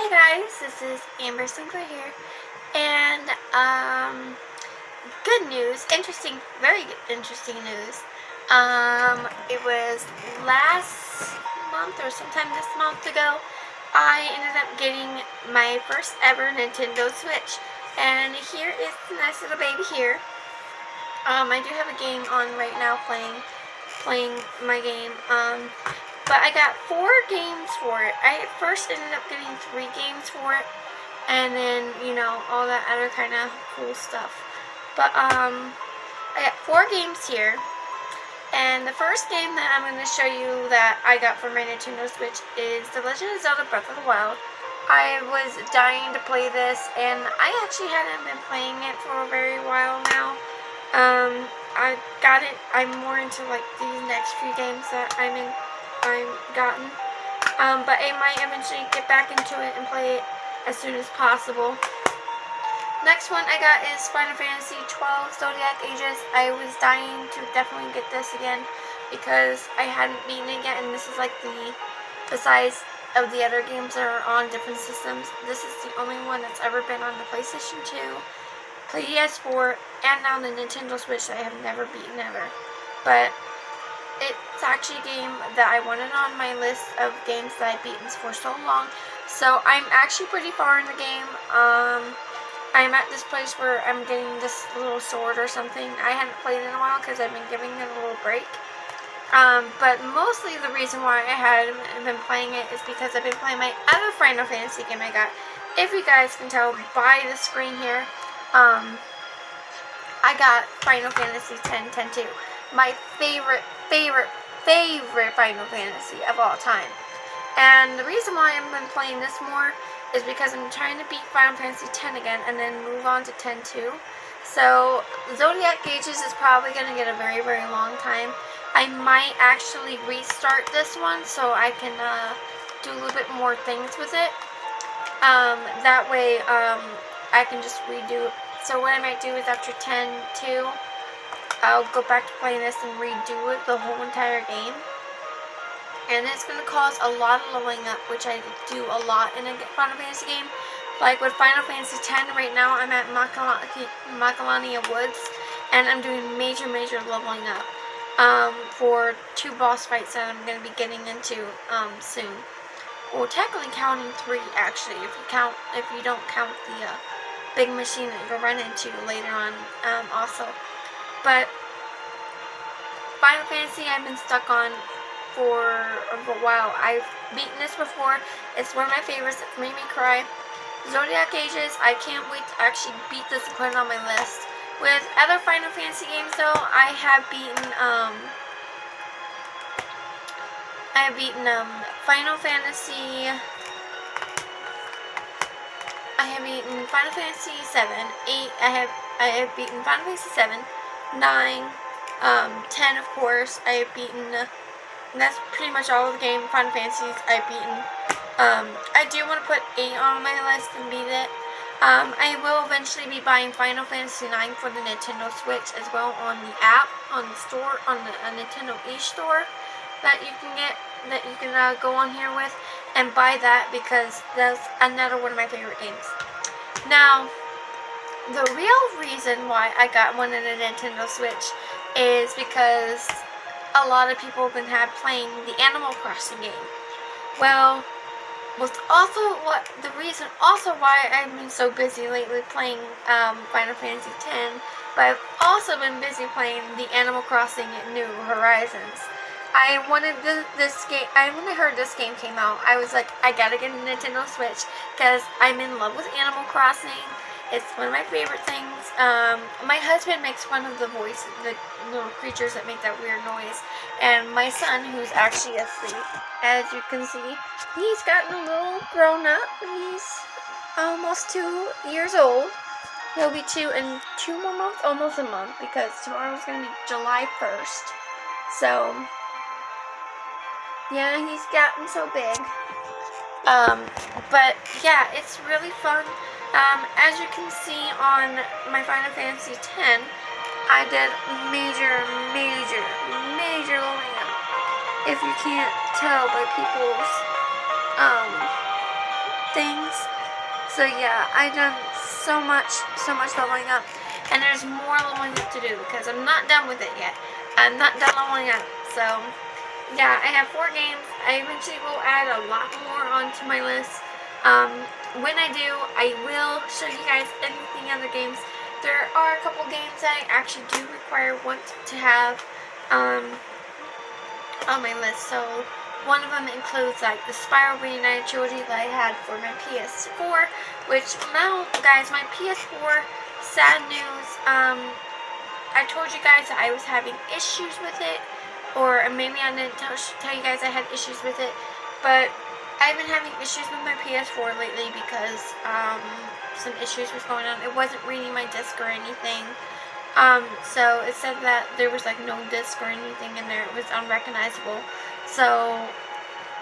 Hey guys, this is Amber Sinclair here, and good news, very interesting news. It was last month or sometime this month ago, I ended up getting my first ever Nintendo Switch, and here is the nice little baby here. I do have a game on right now playing my game. But I got 4 games for it. I first ended up getting 3 games for it, and then, all that other kind of cool stuff. But, I got 4 games here, and the first game that I'm going to show you that I got for my Nintendo Switch is The Legend of Zelda Breath of the Wild. I was dying to play this, and I actually hadn't been playing it for a very while now. I got it, I'm more into, like, these next few games that I've gotten, but I might eventually get back into it and play it as soon as possible. Next one I got is Final Fantasy 12 Zodiac Ages. I was dying to definitely get this again because I hadn't beaten it yet, and this is like the size of the other games that are on different systems. This is the only one that's ever been on the PlayStation 2, PS4, and now the Nintendo Switch that I have never beaten ever. But it's actually a game that I wanted on my list of games that I've beaten for so long. So I'm actually pretty far in the game. I'm at this place where I'm getting this little sword or something. I hadn't played in a while because I've been giving it a little break. But mostly the reason why I hadn't been playing it is because I've been playing my other Final Fantasy game I got. If you guys can tell by the screen here, I got Final Fantasy X-2. My favorite Final Fantasy of all time. And the reason why I've been playing this more is because I'm trying to beat Final Fantasy X again and then move on to X-2. So Zodiac Ages is probably going to get a very, very long time. I might actually restart this one so I can do a little bit more things with it. That way I can just redo it. So what I might do is after X-2, I'll go back to playing this and redo it, the whole entire game. And it's going to cause a lot of leveling up, which I do a lot in a Final Fantasy game. Like with Final Fantasy X, right now I'm at Macalania Woods, and I'm doing major leveling up for 2 boss fights that I'm going to be getting into soon. Well, technically counting 3 actually, if you don't count the big machine that you'll run into later on also. But Final Fantasy I've been stuck on for a while. I've beaten this before. It's one of my favorites. It made me cry. Zodiac Ages, I can't wait to actually beat this and put it on my list. With other Final Fantasy games though, I have beaten Final Fantasy. I have beaten Final Fantasy 7, 8. I have beaten Final Fantasy 7, 9, 10 of course. I have beaten. And that's pretty much all of the game Final Fantasies I've beaten. I do want to put 8 on my list and beat it. I will eventually be buying Final Fantasy 9 for the Nintendo Switch as well on the app, on the store, on the Nintendo eStore that you can get, that you can go on here with and buy that because that's another one of my favorite games. Now, the real reason why I got one in the Nintendo Switch is because a lot of people have been playing the Animal Crossing game. Well, the reason why I've been so busy lately playing Final Fantasy X, but I've also been busy playing the Animal Crossing New Horizons. When I heard this game came out, I was like, I gotta get a Nintendo Switch because I'm in love with Animal Crossing. It's one of my favorite things. My husband makes fun of the voice, the little creatures that make that weird noise. And my son, who's actually asleep, as you can see, he's gotten a little grown up. He's almost 2 years old. He'll be 2 in 2 more months, almost a month, because tomorrow's going to be July 1st. So, yeah, he's gotten so big. But, yeah, it's really fun. As you can see on my Final Fantasy X, I did major leveling up. If you can't tell by people's things, So yeah, I've done so much leveling up, and there's more leveling up to do because I'm not done with it yet. I'm not done leveling up. So yeah, I have 4 games. I eventually will add a lot more onto my list. When I do, I will show you guys anything other games. There are a couple games that I actually do want to have on my list. So one of them includes like the Spyro Reunited trilogy that I had for my PS4, which now, guys, my PS4, sad news, I told you guys that I was having issues with it, or maybe I didn't tell you guys I had issues with it, but I've been having issues with my PS4 lately because some issues was going on. It wasn't reading my disc or anything. So it said that there was like no disc or anything in there. It was unrecognizable. So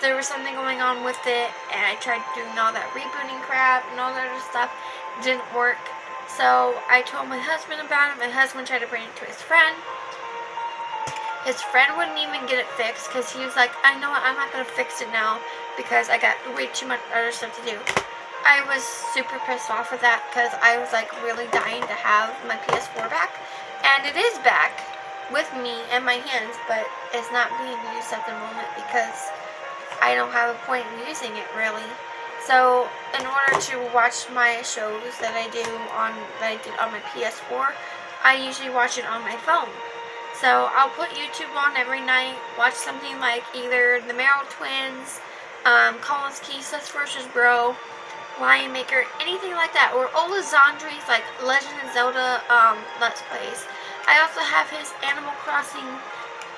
there was something going on with it, and I tried doing all that rebooting crap and all that other stuff. It didn't work. So I told my husband about it. My husband tried to bring it to his friend. His friend wouldn't even get it fixed because he was like, I know what, I'm not going to fix it now because I got way too much other stuff to do. I was super pissed off with that because I was like really dying to have my PS4 back. And it is back with me and my hands, but it's not being used at the moment because I don't have a point in using it really. So in order to watch my shows that I did on my PS4, I usually watch it on my phone. So I'll put YouTube on every night, watch something like either the Merrill Twins, Colin's Keys vs. Bro, Lion Maker, anything like that, or Ola Zandri's like Legend of Zelda Let's Plays. I also have his Animal Crossing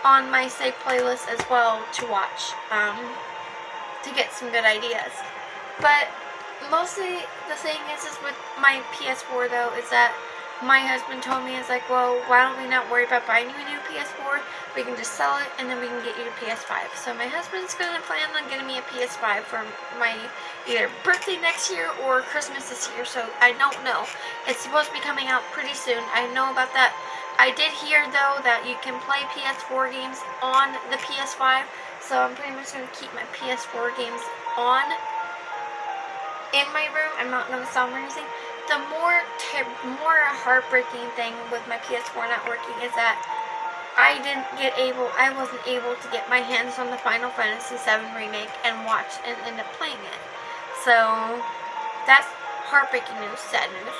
on my save playlist as well to watch, to get some good ideas. But mostly the thing is with my PS4 though, is that my husband told me, it's like, well, why don't we not worry about buying you a new PS4? We can just sell it and then we can get you a PS5. So my husband's going to plan on getting me a PS5 for my either birthday next year or Christmas this year. So I don't know. It's supposed to be coming out pretty soon. I know about that. I did hear though that you can play PS4 games on the PS5. So I'm pretty much going to keep my PS4 games on in my room. I'm not going to sell them or anything. The more heartbreaking thing with my PS4 not working is that I wasn't able to get my hands on the Final Fantasy VII Remake and watch and end up playing it. So that's heartbreaking news, sad news.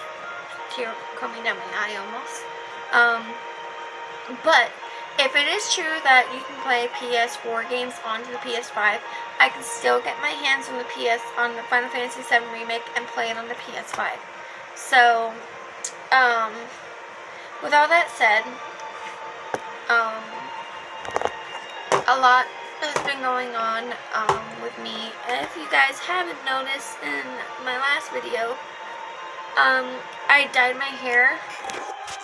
Tear coming down my eye almost. But if it is true that you can play PS4 games onto the PS5, I can still get my hands on the Final Fantasy VII Remake and play it on the PS5. So, with all that said, a lot has been going on with me. And if you guys haven't noticed in my last video, I dyed my hair.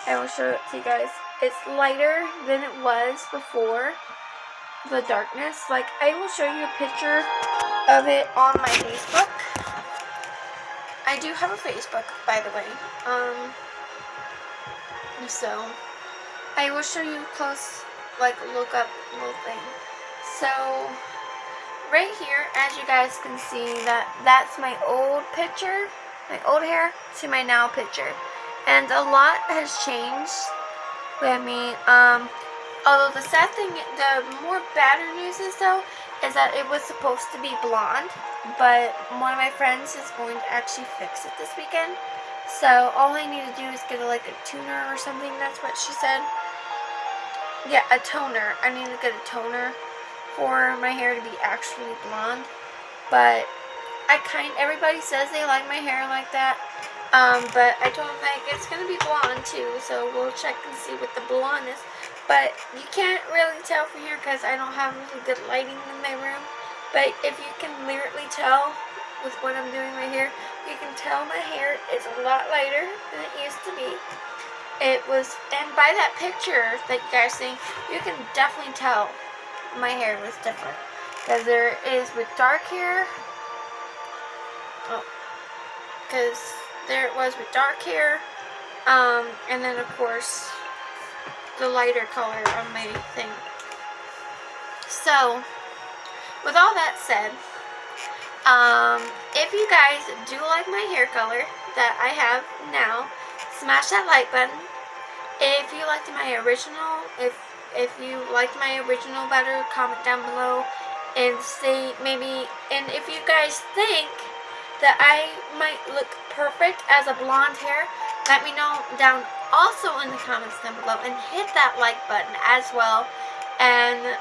I will show it to you guys. It's lighter than it was before the darkness. Like, I will show you a picture of it on my Facebook. I do have a Facebook, by the way. So I will show you close, like, look up little thing. So right here, as you guys can see, that's my old picture, my old hair, to my now picture, and a lot has changed with me. Although the sad thing, the more badder news is though, is that it was supposed to be blonde, but one of my friends is going to actually fix it this weekend. So all I need to do is get like a tuner or something. That's what she said. Yeah, a toner. I need to get a toner for my hair to be actually blonde. But everybody says they like my hair like that. But I told them that it's gonna be blonde too. So we'll check and see what the blonde is. But you can't really tell from here because I don't have really good lighting in my room. But if you can literally tell with what I'm doing right here, you can tell my hair is a lot lighter than it used to be. And by that picture that you guys see, you can definitely tell my hair was different. Because there is with dark hair, because there it was with dark hair, and then of course the lighter color on my thing. So with all that said, if you guys do like my hair color that I have now, smash that like button. If you liked my original, if you liked my original better, comment down below and say maybe, and if you guys think that I might look perfect as a blonde hair, let me know down also in the comments down below, and hit that like button as well, and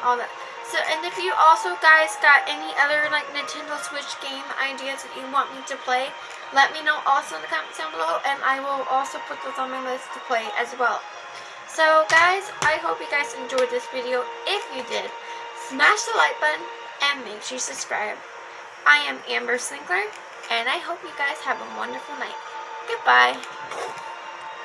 all that. So, and if you also guys got any other like Nintendo Switch game ideas that you want me to play, let me know also in the comments down below, and I will also put those on my list to play as well. So guys, I hope you guys enjoyed this video. If you did, smash the like button and make sure you subscribe. I am Amber Sinclair, and I hope you guys have a wonderful night. Goodbye.